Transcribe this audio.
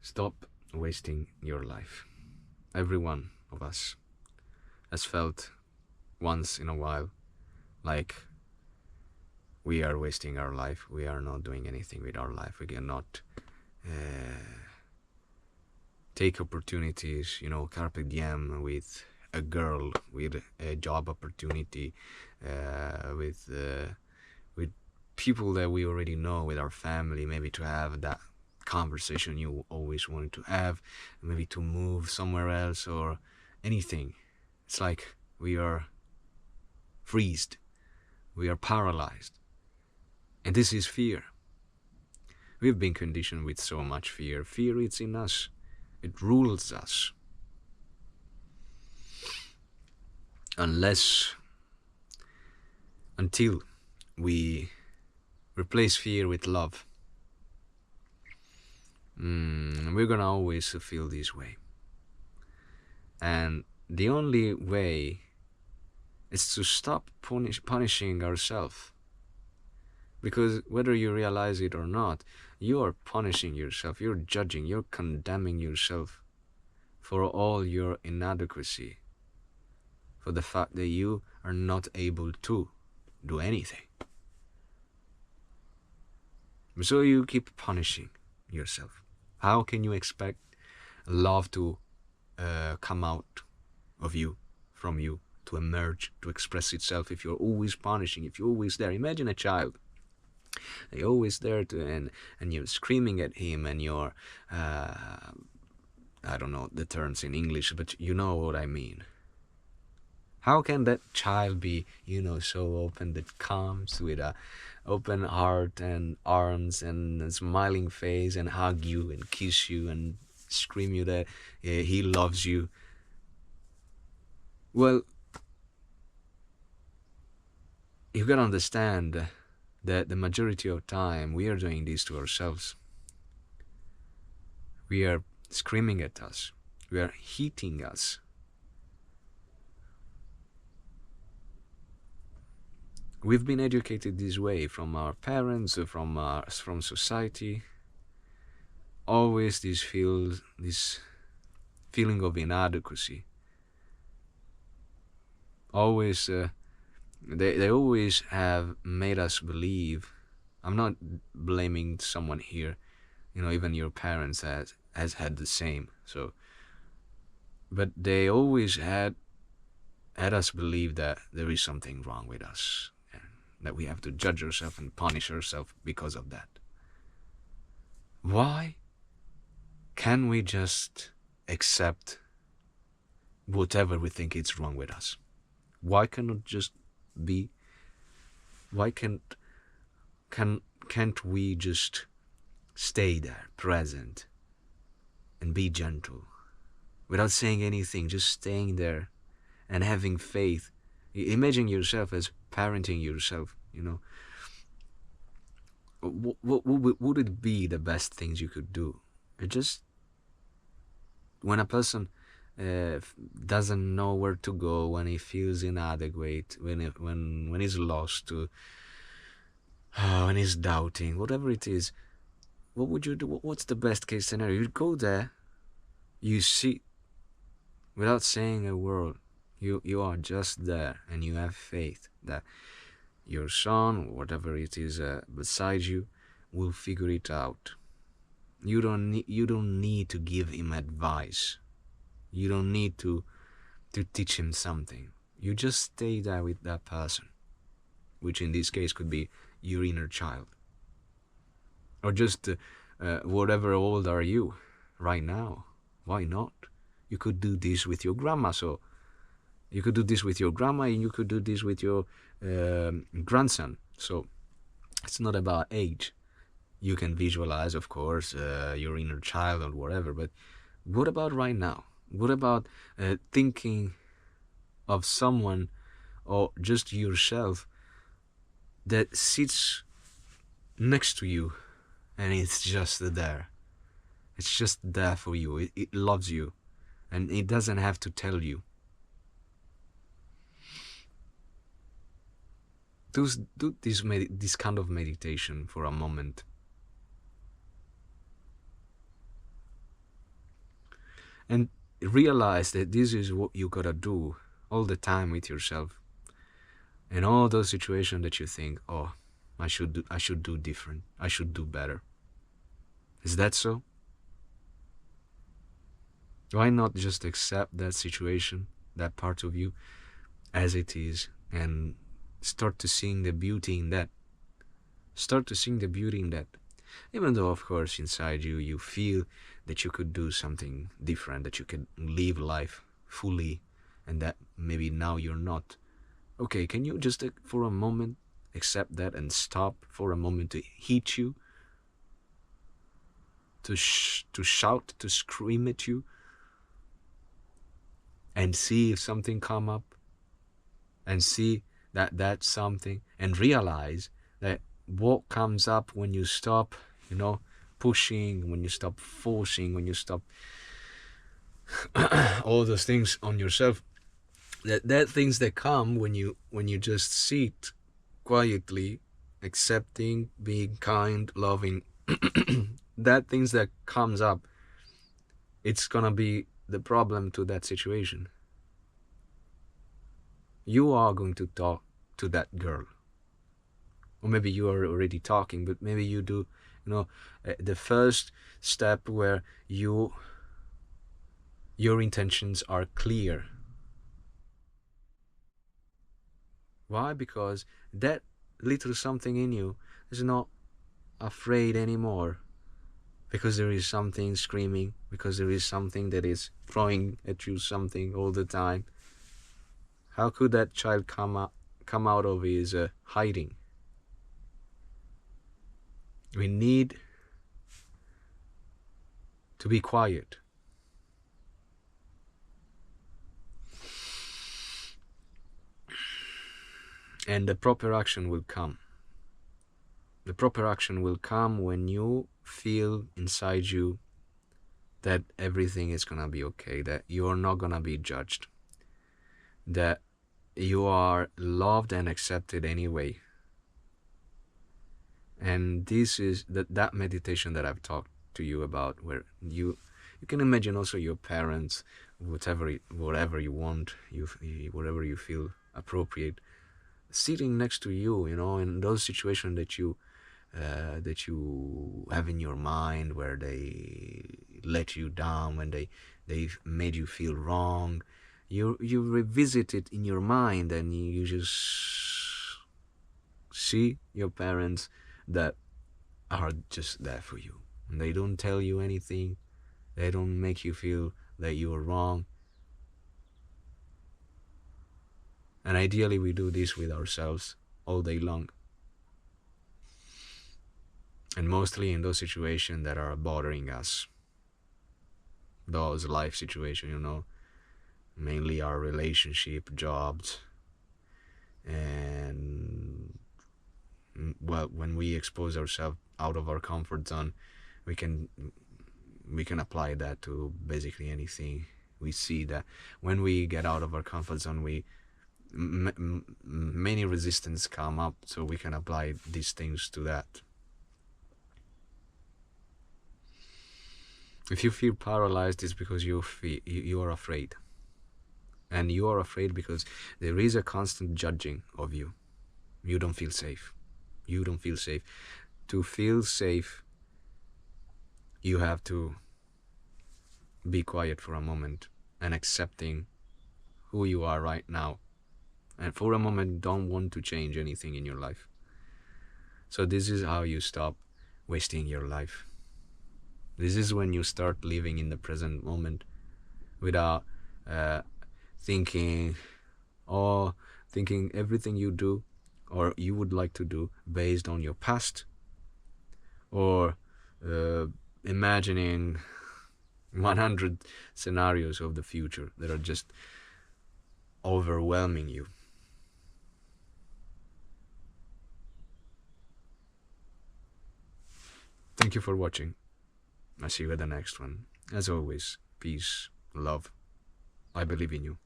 Stop wasting your life. Every one of us has felt once in a while like we are wasting our life. We are not doing anything with our life. We cannot take opportunities, carpe diem with a girl, with a job opportunity, with people that we already know, with our family, maybe to have that conversation you always wanted to have, maybe to move somewhere else or anything. It's like we are freezed, we are paralyzed. And this is fear. We've been conditioned with so much fear. Fear is in us. It rules us. Until we replace fear with love, we're gonna always feel this way. And the only way is to stop punishing ourselves. Because whether you realize it or not, you are punishing yourself, you're judging, you're condemning yourself for all your inadequacy, for the fact that you are not able to do anything. So you keep punishing yourself. How can you expect love to come out of you, from you, to emerge, to express itself if you're always punishing, if you're always there? Imagine a child. They're always there and you're screaming at him and you're, I don't know the terms in English, but you know what I mean. How can that child be, so open, that comes with a open heart and arms and a smiling face and hug you and kiss you and scream you that he loves you? Well, you gotta understand that the majority of time we are doing this to ourselves. We are screaming at us. We are hitting us. We've been educated this way from our parents, from society. Always this feeling of inadequacy. Always, they always have made us believe. I'm not blaming someone here. Even your parents has had the same. So, but they always had us believe that there is something wrong with us, that we have to judge ourselves and punish ourselves because of that. Why can we just accept whatever we think is wrong with us? Why cannot just be? Why can't we just stay there, present, and be gentle, without saying anything, just staying there and having faith? Imagine yourself as parenting yourself, What would it be the best things you could do? Just when a person doesn't know where to go, when he feels inadequate, when he's lost, when he's doubting, whatever it is, what would you do? What's the best case scenario? You go there, you sit, without saying a word. You are just there, and you have faith that your son, whatever it is beside you, will figure it out. You don't need to give him advice. You don't need to teach him something. You just stay there with that person, which in this case could be your inner child, or just whatever old are you right now. Why not? You could do this with your grandma. So you could do this with your grandma, and you could do this with your grandson. So it's not about age. You can visualize, of course, your inner child or whatever, but what about right now? What about thinking of someone, or just yourself, that sits next to you and it's just there? It's just there for you. It loves you, and it doesn't have to tell you. Do this kind of meditation for a moment. and realize that this is what you gotta do all the time with yourself. And all those situations that you think, oh, I should do different, I should do better. Is that so? Why not just accept that situation, that part of you, as it is, and start to seeing the beauty in that? Start to seeing the beauty in that. Even though, of course, inside you, you feel that you could do something different, that you could live life fully, and that maybe now you're not. Okay, can you just for a moment accept that and stop for a moment to hit you, to shout, to scream at you, and see if something come up, and see that that's something, and realize that what comes up when you stop, pushing, when you stop forcing, when you stop all those things on yourself, that things that come when you just sit quietly, accepting, being kind, loving, that things that comes up, it's gonna be the problem to that situation. You are going to talk to that girl, or maybe you are already talking, but maybe you do, the first step where your intentions are clear. Why? Because that little something in you is not afraid anymore, because there is something screaming, because there is something that is throwing at you something all the time. How could that child come out of his hiding? We need to be quiet. And the proper action will come. The proper action will come when you feel inside you that everything is gonna be okay, that you're not gonna be judged, that you are loved and accepted anyway. And this is that meditation that I've talked to you about, where you can imagine also your parents, whatever you want, whatever you feel appropriate, sitting next to you, in those situations that you have in your mind, where they let you down, when they've made you feel wrong. You revisit it in your mind, and you just see your parents that are just there for you. And they don't tell you anything. They don't make you feel that you're wrong. And ideally we do this with ourselves all day long. And mostly in those situations that are bothering us. Those life situations, mainly our relationship, jobs, and when we expose ourselves out of our comfort zone, we can apply that to basically anything. We see that when we get out of our comfort zone, many resistance come up, so we can apply these things to that. If you feel paralyzed, it's because you are afraid. And you are afraid because there is a constant judging of you. You don't feel safe. You don't feel safe. To feel safe, you have to be quiet for a moment and accepting who you are right now. And for a moment, don't want to change anything in your life. So this is how you stop wasting your life. This is when you start living in the present moment without thinking everything you do or you would like to do based on your past, or imagining 100 scenarios of the future that are just overwhelming you. Thank you for watching. I'll see you at the next one. As always, peace, love. I believe in you.